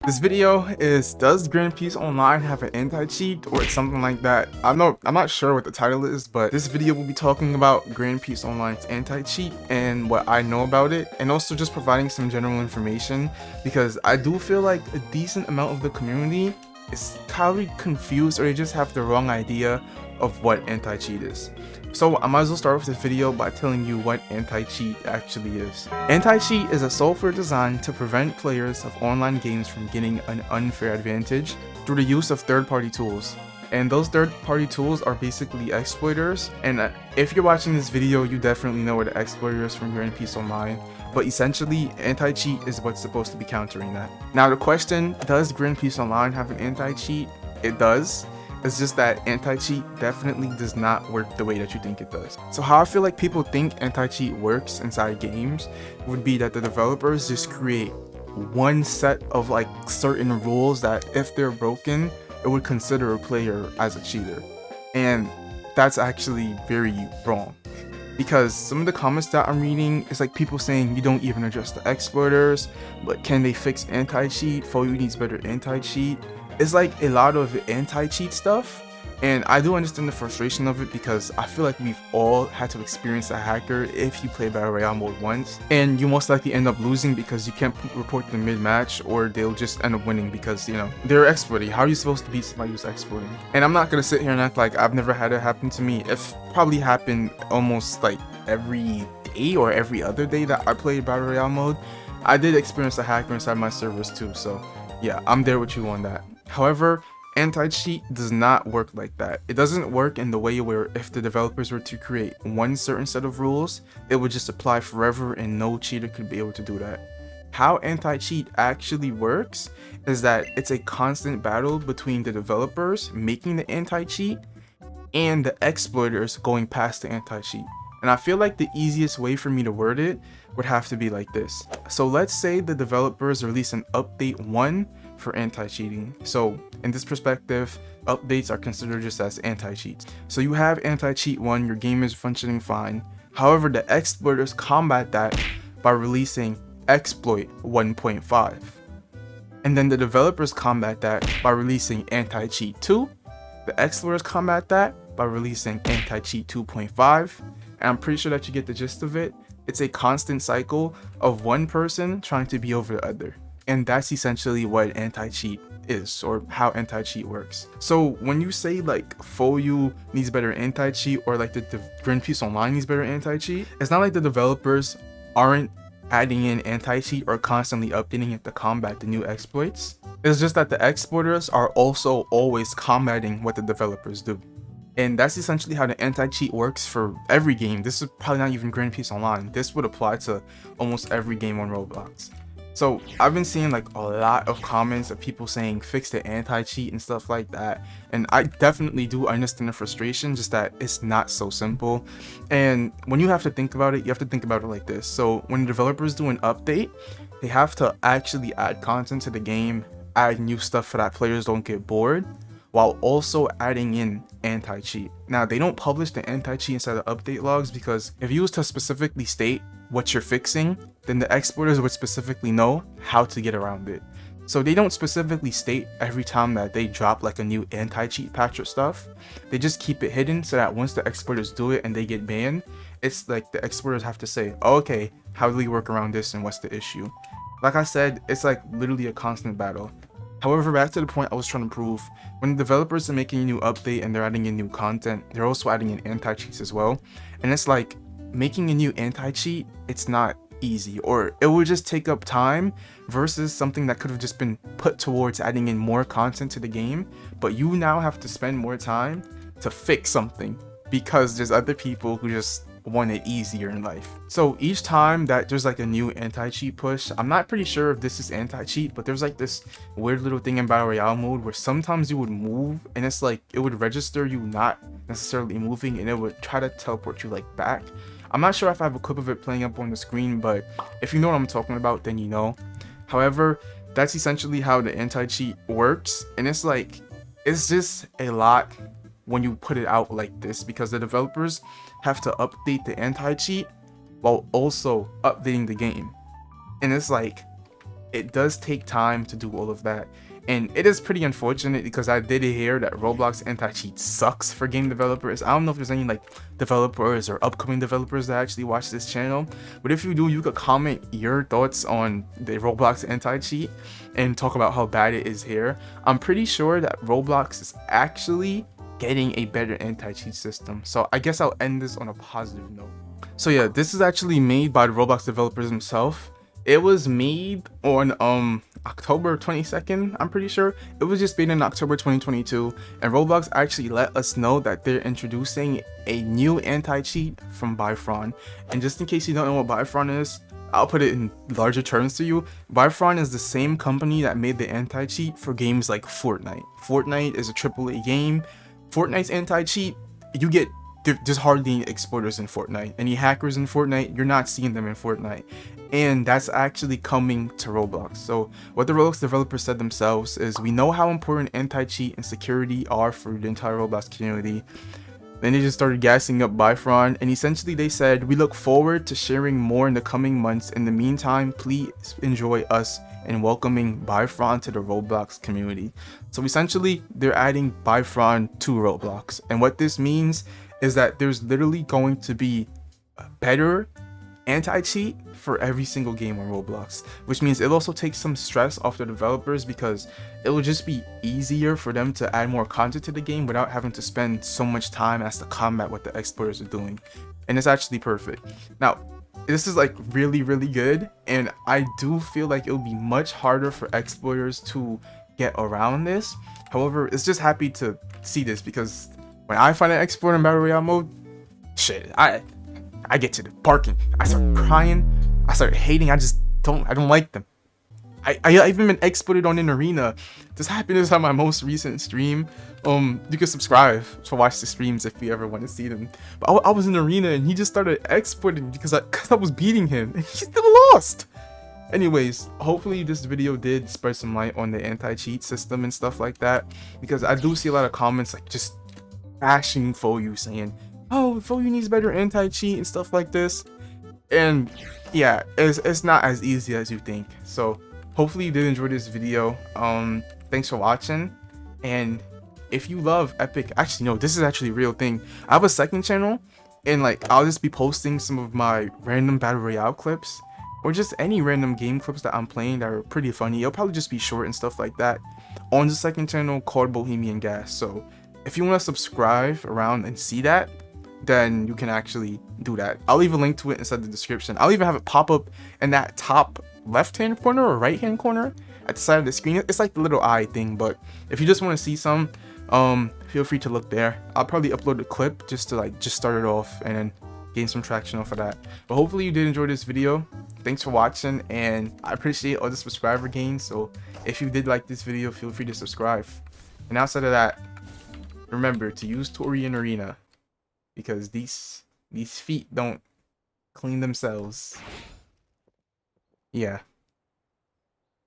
This video is, does Grand Peace Online have an anti-cheat or something like that? I'm not sure what the title is, but this video will be talking about Grand Peace Online's anti-cheat and what I know about it, and also just providing some general information because I do feel like a decent amount of the community is probably confused or they just have the wrong idea of what anti-cheat is. So I might as well start with this video by telling you what anti-cheat actually is. Anti-cheat is a software designed to prevent players of online games from getting an unfair advantage through the use of third-party tools. And those third-party tools are basically exploiters, and if you're watching this video, you definitely know what the exploiter is from Grand Peace Online, but essentially, anti-cheat is what's supposed to be countering that. Now the question, does Grand Peace Online have an anti-cheat? It does. It's just that anti-cheat definitely does not work the way that you think it does. So how I feel like people think anti-cheat works inside games would be that the developers just create one set of like certain rules that if they're broken, it would consider a player as a cheater. And that's actually very wrong. Because some of the comments that I'm reading is like people saying you don't even address the exploiters, but can they fix anti-cheat? FOU needs better anti-cheat. It's like a lot of anti-cheat stuff, and I do understand the frustration of it because I feel like we've all had to experience a hacker if you play Battle Royale mode once, and you most likely end up losing because you can't report them mid-match, or they'll just end up winning because, you know, they're exploiting. How are you supposed to beat somebody who's exploiting? And I'm not gonna sit here and act like I've never had it happen to me. It's probably happened almost like every day or every other day that I played Battle Royale mode. I did experience a hacker inside my servers too, so yeah, I'm there with you on that. However, anti-cheat does not work like that. It doesn't work in the way where if the developers were to create one certain set of rules, it would just apply forever and no cheater could be able to do that. How anti-cheat actually works is that it's a constant battle between the developers making the anti-cheat and the exploiters going past the anti-cheat. And I feel like the easiest way for me to word it would have to be like this. So let's say the developers release an update 1 for anti-cheating. So in this perspective, updates are considered just as anti-cheats. So you have anti-cheat 1, your game is functioning fine. However, the exploiters combat that by releasing exploit 1.5. And then the developers combat that by releasing anti-cheat 2. The exploiters combat that by releasing anti-cheat 2.5. And I'm pretty sure that you get the gist of it. It's a constant cycle of one person trying to be over the other. And that's essentially what anti-cheat is, or how anti-cheat works. So when you say like FOU needs better anti-cheat, or like the Grand Peace Online needs better anti-cheat, it's not like the developers aren't adding in anti-cheat or constantly updating it to combat the new exploits. It's just that the exploiters are also always combating what the developers do. And that's essentially how the anti-cheat works for every game. This is probably not even Grand Peace Online. This would apply to almost every game on Roblox. So I've been seeing like a lot of comments of people saying fix the anti-cheat and stuff like that. And I definitely do understand the frustration, just that it's not so simple. And when you have to think about it, you have to think about it like this. So when developers do an update, they have to actually add content to the game, add new stuff so that players don't get bored, while also adding in anti-cheat. Now, they don't publish the anti-cheat inside the update logs because if you was to specifically state what you're fixing, then the exploiters would specifically know how to get around it. So they don't specifically state every time that they drop like a new anti-cheat patch or stuff. They just keep it hidden so that once the exploiters do it and they get banned, it's like the exploiters have to say, oh, okay, how do we work around this and what's the issue? Like I said, it's like literally a constant battle. However, back to the point I was trying to prove, when the developers are making a new update and they're adding in new content, they're also adding in anti-cheats as well. And it's like, making a new anti-cheat, it's not easy, or it would just take up time versus something that could have just been put towards adding in more content to the game. But you now have to spend more time to fix something because there's other people who just want it easier in life. So each time that there's like a new anti-cheat push, I'm not pretty sure if this is anti-cheat, but there's like this weird little thing in Battle Royale mode where sometimes you would move and it's like it would register you not necessarily moving and it would try to teleport you like back. I'm not sure if I have a clip of it playing up on the screen, but if you know what I'm talking about, then you know. However, that's essentially how the anti-cheat works, and it's like, it's just a lot when you put it out like this because the developers have to update the anti-cheat while also updating the game. And it's like, it does take time to do all of that. And it is pretty unfortunate because I did hear that Roblox Anticheat sucks for game developers. I don't know if there's any like developers or upcoming developers that actually watch this channel, but if you do, you could comment your thoughts on the Roblox Anticheat and talk about how bad it is here. I'm pretty sure that Roblox is actually getting a better anti-cheat system, so I guess I'll end this on a positive note. So yeah, this is actually made by the Roblox developers themselves. It was made on October 22nd, I'm pretty sure. It was just made in October 2022, and Roblox actually let us know that they're introducing a new anti-cheat from byfron. And just in case you don't know what byfron is, I'll put it in larger terms to you. byfron is the same company that made the anti-cheat for games like Fortnite. Fortnite is a AAA game. Fortnite's anti-cheat, you get, there's hardly any exploiters in Fortnite. Any hackers in Fortnite, you're not seeing them in Fortnite. And that's actually coming to Roblox. So what the Roblox developers said themselves is, we know how important anti-cheat and security are for the entire Roblox community. Then they just started gassing up byfron, and essentially they said, we look forward to sharing more in the coming months. In the meantime, please enjoy us and welcoming byfron to the Roblox community. So essentially they're adding byfron to Roblox, and what this means is that there's literally going to be better anti-cheat for every single game on Roblox, which means it'll also take some stress off the developers because it will just be easier for them to add more content to the game without having to spend so much time as to combat what the exploiters are doing. And it's actually perfect. Now, this is like really good, and I do feel like it'll be much harder for exploiters to get around this. However, it's just happy to see this because when I find an exploit in Battle Royale mode, shit, I get to the barking, I start crying, I start hating, I don't like them. I even been exploited on an arena. This happened on my most recent stream. You can subscribe to watch the streams if you ever want to see them. But I was in an arena and he just started exploiting because I was beating him and he still lost. Anyways, hopefully this video did spread some light on the anti-cheat system and stuff like that, because I do see a lot of comments like just bashing FOU, saying, oh, FOU needs better anti-cheat and stuff like this. And yeah, it's not as easy as you think. So hopefully you did enjoy this video. Thanks for watching. And if you love epic, actually no, this is actually a real thing. I have a second channel, and like I'll just be posting some of my random battle royale clips, or just any random game clips that I'm playing that are pretty funny. It'll probably just be short and stuff like that on the second channel called Bohemian Gas. So if you want to subscribe around and see that, then you can actually do that. I'll leave a link to it inside the description. I'll even have it pop up in that top left hand corner or right hand corner at the side of the screen. It's like the little eye thing, but if you just want to see some, feel free to look there. I'll probably upload a clip just to just start it off and then gain some traction off of that. But hopefully you did enjoy this video. Thanks for watching, and I appreciate all the subscriber gains. So if you did like this video, feel free to subscribe. And outside of that, remember to use Tori in Arena, because these feet don't clean themselves. Yeah.